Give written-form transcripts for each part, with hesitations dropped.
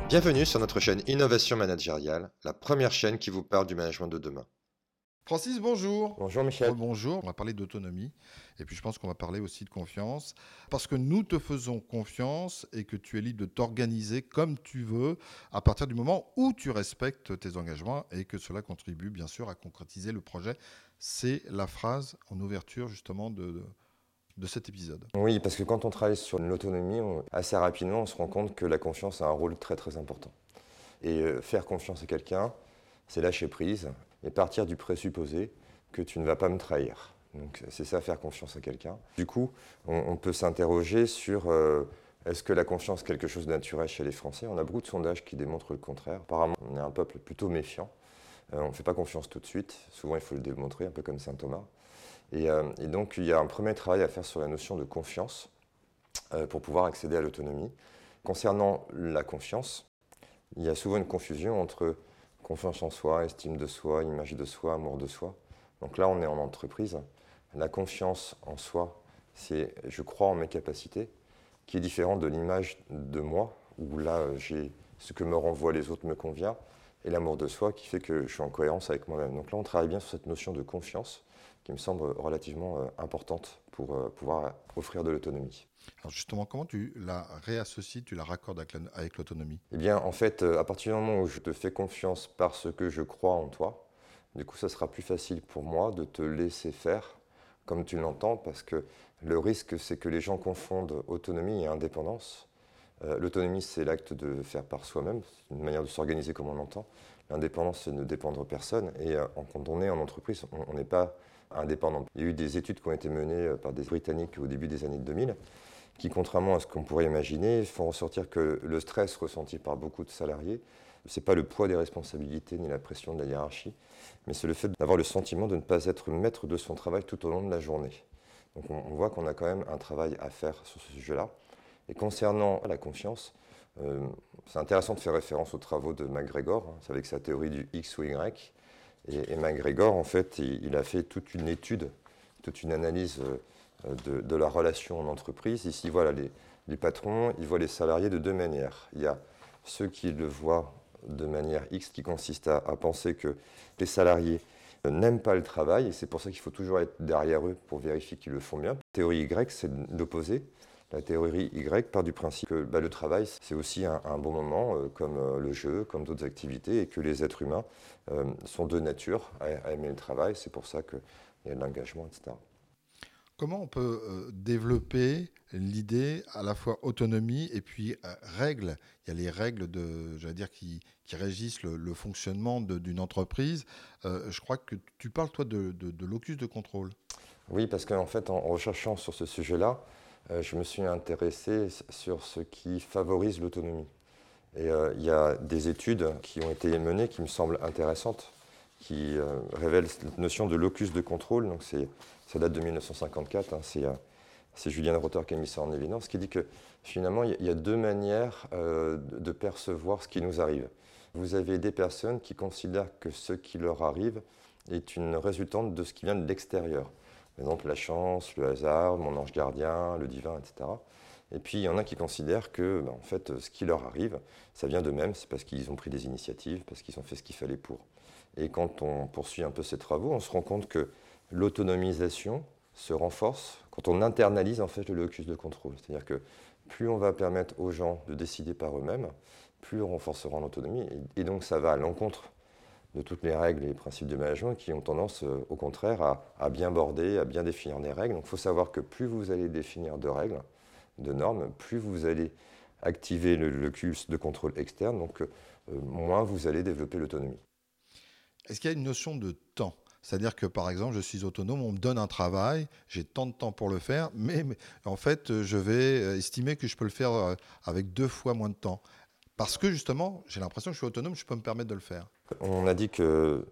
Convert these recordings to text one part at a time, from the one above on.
Bienvenue sur notre chaîne Innovation Managériale, la première chaîne qui vous parle du management de demain. Francis, bonjour. Bonjour Michel. Rebonjour. On va parler d'autonomie et puis je pense qu'on va parler aussi de confiance parce que nous te faisons confiance et que tu es libre de t'organiser comme tu veux à partir du moment où tu respectes tes engagements et que cela contribue bien sûr à concrétiser le projet. C'est la phrase en ouverture justement de cet épisode. Oui, parce que quand on travaille sur l'autonomie, assez rapidement, on se rend compte que la confiance a un rôle très très important. Et faire confiance à quelqu'un, c'est lâcher prise et partir du présupposé que tu ne vas pas me trahir. Donc c'est ça, faire confiance à quelqu'un. Du coup, on peut s'interroger sur est-ce que la confiance est quelque chose de naturel chez les Français? On a beaucoup de sondages qui démontrent le contraire. Apparemment, on est un peuple plutôt méfiant. On ne fait pas confiance tout de suite. Souvent, il faut le démontrer, un peu comme saint Thomas. Et donc, il y a un premier travail à faire sur la notion de confiance pour pouvoir accéder à l'autonomie. Concernant la confiance, il y a souvent une confusion entre confiance en soi, estime de soi, image de soi, amour de soi. Donc là, on est en entreprise. La confiance en soi, c'est je crois en mes capacités, qui est différent de l'image de moi, où là, j'ai ce que me renvoient les autres me convient, et l'amour de soi qui fait que je suis en cohérence avec moi-même. Donc là, on travaille bien sur cette notion de confiance qui me semble relativement importante pour pouvoir offrir de l'autonomie. Alors justement, comment tu la réassocies, tu la raccordes avec l'autonomie? Eh bien, en fait, à partir du moment où je te fais confiance parce que je crois en toi, du coup, ça sera plus facile pour moi de te laisser faire comme tu l'entends, parce que le risque, c'est que les gens confondent autonomie et indépendance. L'autonomie, c'est l'acte de faire par soi-même, c'est une manière de s'organiser comme on l'entend. L'indépendance, c'est ne dépendre personne. Et quand on est en entreprise, on n'est pas indépendant. Il y a eu des études qui ont été menées par des Britanniques au début des années 2000, qui, contrairement à ce qu'on pourrait imaginer, font ressortir que le stress ressenti par beaucoup de salariés, ce n'est pas le poids des responsabilités ni la pression de la hiérarchie, mais c'est le fait d'avoir le sentiment de ne pas être maître de son travail tout au long de la journée. Donc on voit qu'on a quand même un travail à faire sur ce sujet-là. Et concernant la confiance, c'est intéressant de faire référence aux travaux de McGregor, c'est avec sa théorie du X ou Y. Et McGregor, en fait, il a fait toute une étude, toute une analyse de la relation en entreprise. Ici, voilà, les patrons, ils voient les salariés de deux manières. Il y a ceux qui le voient de manière X, qui consiste à penser que les salariés n'aiment pas le travail, et c'est pour ça qu'il faut toujours être derrière eux pour vérifier qu'ils le font bien. La théorie Y, c'est l'opposé. La théorie Y part du principe que le travail, c'est aussi un bon moment, comme le jeu, comme d'autres activités, et que les êtres humains sont de nature à aimer le travail. C'est pour ça qu'il y a de l'engagement, etc. Comment on peut développer l'idée à la fois autonomie et puis règles? Il y a les règles j'allais dire, qui régissent le fonctionnement d'une entreprise. Je crois que tu parles, toi, de locus de contrôle. Oui, parce qu'en fait, en recherchant sur ce sujet-là, je me suis intéressé sur ce qui favorise l'autonomie. Et il y a des études qui ont été menées qui me semblent intéressantes, qui révèlent cette notion de locus de contrôle. Donc ça date de 1954, hein, c'est Julian Rotter qui a mis ça en évidence, qui dit que finalement, il y a deux manières de percevoir ce qui nous arrive. Vous avez des personnes qui considèrent que ce qui leur arrive est une résultante de ce qui vient de l'extérieur. Par exemple, la chance, le hasard, mon ange gardien, le divin, etc. Et puis, il y en a qui considèrent que, en fait, ce qui leur arrive, ça vient d'eux-mêmes, c'est parce qu'ils ont pris des initiatives, parce qu'ils ont fait ce qu'il fallait pour. Et quand on poursuit un peu ces travaux, on se rend compte que l'autonomisation se renforce quand on internalise en fait le locus de contrôle. C'est-à-dire que plus on va permettre aux gens de décider par eux-mêmes, plus on renforcera l'autonomie. Et donc, ça va à l'encontre de toutes les règles et les principes de management qui ont tendance, au contraire, à bien border, à bien définir des règles. Donc il faut savoir que plus vous allez définir de règles, de normes, plus vous allez activer le locus de contrôle externe, donc moins vous allez développer l'autonomie. Est-ce qu'il y a une notion de temps? C'est-à-dire que, par exemple, je suis autonome, on me donne un travail, j'ai tant de temps pour le faire, mais en fait, je vais estimer que je peux le faire avec 2 fois moins de temps. Parce que, justement, j'ai l'impression que je suis autonome, je peux me permettre de le faire. On a dit que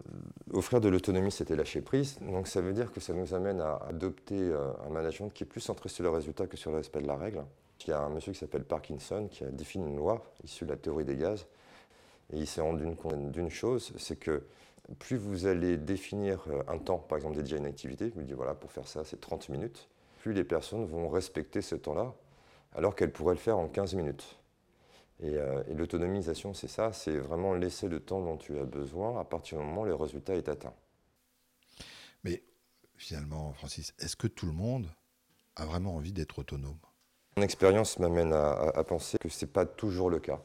offrir de l'autonomie, c'était lâcher prise, donc ça veut dire que ça nous amène à adopter un management qui est plus centré sur le résultat que sur le respect de la règle. Il y a un monsieur qui s'appelle Parkinson qui a défini une loi issue de la théorie des gaz, et il s'est rendu compte d'une chose, c'est que plus vous allez définir un temps, par exemple dédié à une activité, vous dites voilà, pour faire ça c'est 30 minutes, plus les personnes vont respecter ce temps-là, alors qu'elles pourraient le faire en 15 minutes. Et l'autonomisation, c'est ça, c'est vraiment laisser le temps dont tu as besoin à partir du moment où le résultat est atteint. Mais finalement, Francis, est-ce que tout le monde a vraiment envie d'être autonome? Mon expérience m'amène à penser que ce n'est pas toujours le cas.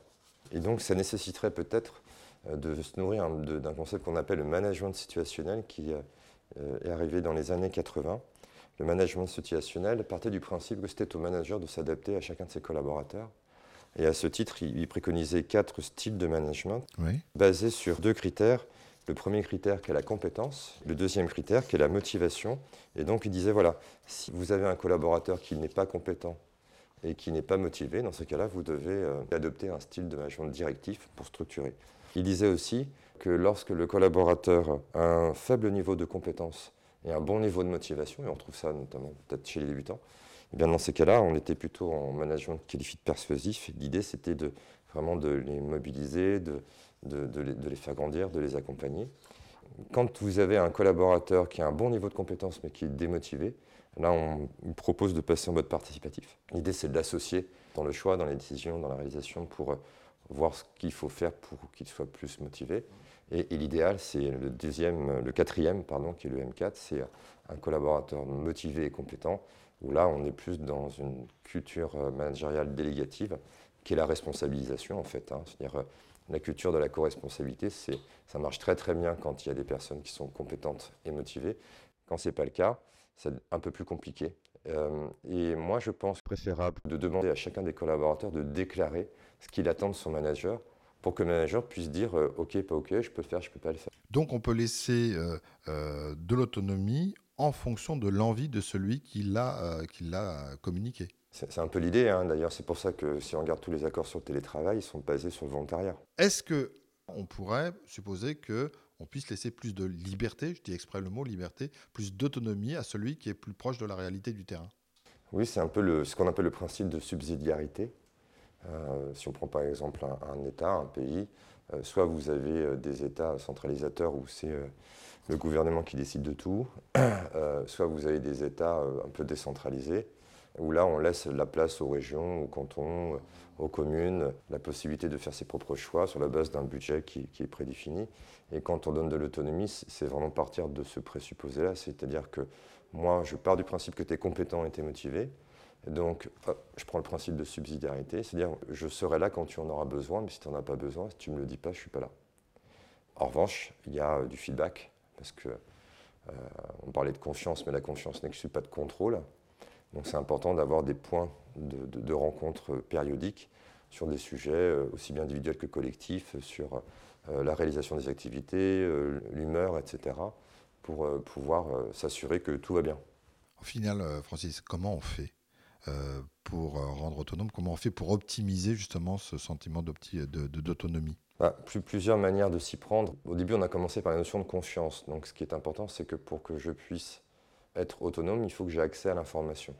Et donc ça nécessiterait peut-être de se nourrir d'un concept qu'on appelle le management situationnel qui est arrivé dans les années 80. Le management situationnel partait du principe que c'était au manager de s'adapter à chacun de ses collaborateurs. Et à ce titre, il préconisait 4 styles de management basés sur 2 critères. Le premier critère qui est la compétence, le deuxième critère qui est la motivation. Et donc il disait, voilà, si vous avez un collaborateur qui n'est pas compétent et qui n'est pas motivé, dans ce cas-là, vous devez adopter un style de management directif pour structurer. Il disait aussi que lorsque le collaborateur a un faible niveau de compétence et un bon niveau de motivation, et on trouve ça notamment peut-être chez les débutants, et bien dans ces cas-là, on était plutôt en management qualifié de persuasif. L'idée, c'était vraiment de les mobiliser, de les faire grandir, de les accompagner. Quand vous avez un collaborateur qui a un bon niveau de compétence mais qui est démotivé, là, on propose de passer en mode participatif. L'idée, c'est de l'associer dans le choix, dans les décisions, dans la réalisation pour voir ce qu'il faut faire pour qu'il soit plus motivé. Et l'idéal, c'est le quatrième, qui est le M4, c'est un collaborateur motivé et compétent, où là, on est plus dans une culture managériale délégative, qui est la responsabilisation, en fait. C'est-à-dire, la culture de la co-responsabilité, ça marche très très bien quand il y a des personnes qui sont compétentes et motivées. Quand ce n'est pas le cas, c'est un peu plus compliqué. Et moi, je pense préférable de demander à chacun des collaborateurs de déclarer ce qu'il attend de son manager pour que le manager puisse dire OK, pas OK, je peux le faire, je ne peux pas le faire. Donc on peut laisser de l'autonomie en fonction de l'envie de celui qui l'a communiqué. C'est un peu l'idée, d'ailleurs, c'est pour ça que si on regarde tous les accords sur le télétravail, ils sont basés sur le volontariat. Est-ce qu'on pourrait supposer qu'on puisse laisser plus de liberté, je dis exprès le mot liberté, plus d'autonomie à celui qui est plus proche de la réalité du terrain? Oui, c'est un peu ce qu'on appelle le principe de subsidiarité. Si on prend par exemple un État, un pays, soit vous avez des États centralisateurs où c'est le gouvernement qui décide de tout, soit vous avez des États un peu décentralisés, où là on laisse la place aux régions, aux cantons, aux communes, la possibilité de faire ses propres choix sur la base d'un budget qui est prédéfini. Et quand on donne de l'autonomie, c'est vraiment partir de ce présupposé-là, c'est-à-dire que moi je pars du principe que tu es compétent et tu es motivé. Donc, je prends le principe de subsidiarité, c'est-à-dire je serai là quand tu en auras besoin, mais si tu n'en as pas besoin, si tu ne me le dis pas, je ne suis pas là. En revanche, il y a du feedback, parce que on parlait de confiance, mais la confiance n'exclut pas de contrôle. Donc c'est important d'avoir des points de rencontre périodiques sur des sujets aussi bien individuels que collectifs, sur la réalisation des activités, l'humeur, etc., pour pouvoir s'assurer que tout va bien. Au final, Francis, comment on fait pour rendre autonome? Comment on fait pour optimiser justement ce sentiment d'autonomie? Plusieurs manières de s'y prendre. Au début, on a commencé par la notion de confiance. Donc ce qui est important, c'est que pour que je puisse être autonome, il faut que j'ai accès à l'information.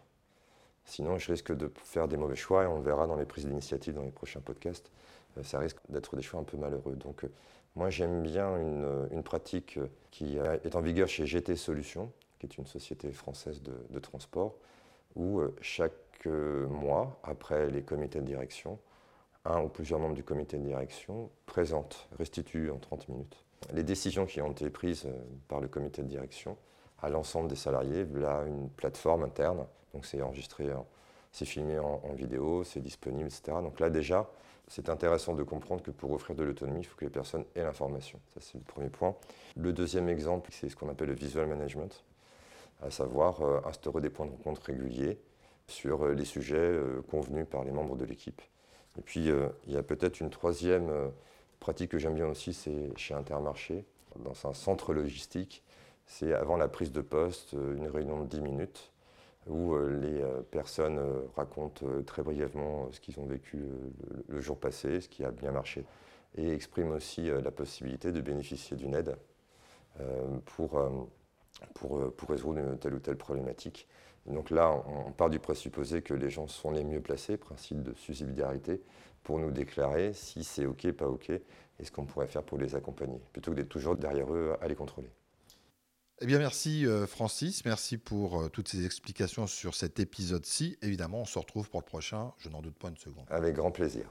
Sinon, je risque de faire des mauvais choix et on le verra dans les prises d'initiative, dans les prochains podcasts. Ça risque d'être des choix un peu malheureux. Donc moi, j'aime bien une pratique qui est en vigueur chez GT Solutions, qui est une société française de transport, où chaque mois, après les comités de direction, un ou plusieurs membres du comité de direction présentent, restituent en 30 minutes les décisions qui ont été prises par le comité de direction à l'ensemble des salariés via une plateforme interne. Donc c'est enregistré, c'est filmé en vidéo, c'est disponible, etc. Donc là déjà, c'est intéressant de comprendre que pour offrir de l'autonomie, il faut que les personnes aient l'information. Ça c'est le premier point. Le deuxième exemple, c'est ce qu'on appelle le visual management, à savoir instaurer des points de rencontre réguliers sur les sujets convenus par les membres de l'équipe. Et puis, il y a peut-être une troisième pratique que j'aime bien aussi, c'est chez Intermarché, dans un centre logistique. C'est avant la prise de poste, une réunion de 10 minutes où les personnes racontent très brièvement ce qu'ils ont vécu le jour passé, ce qui a bien marché, et expriment aussi la possibilité de bénéficier d'une aide pour résoudre une telle ou telle problématique. Donc là, on part du présupposé que les gens sont les mieux placés, principe de subsidiarité, pour nous déclarer si c'est OK, pas OK, et ce qu'on pourrait faire pour les accompagner, plutôt que d'être toujours derrière eux à les contrôler. Eh bien, merci Francis, merci pour toutes ces explications sur cet épisode-ci. Évidemment, on se retrouve pour le prochain, je n'en doute pas une seconde. Avec grand plaisir.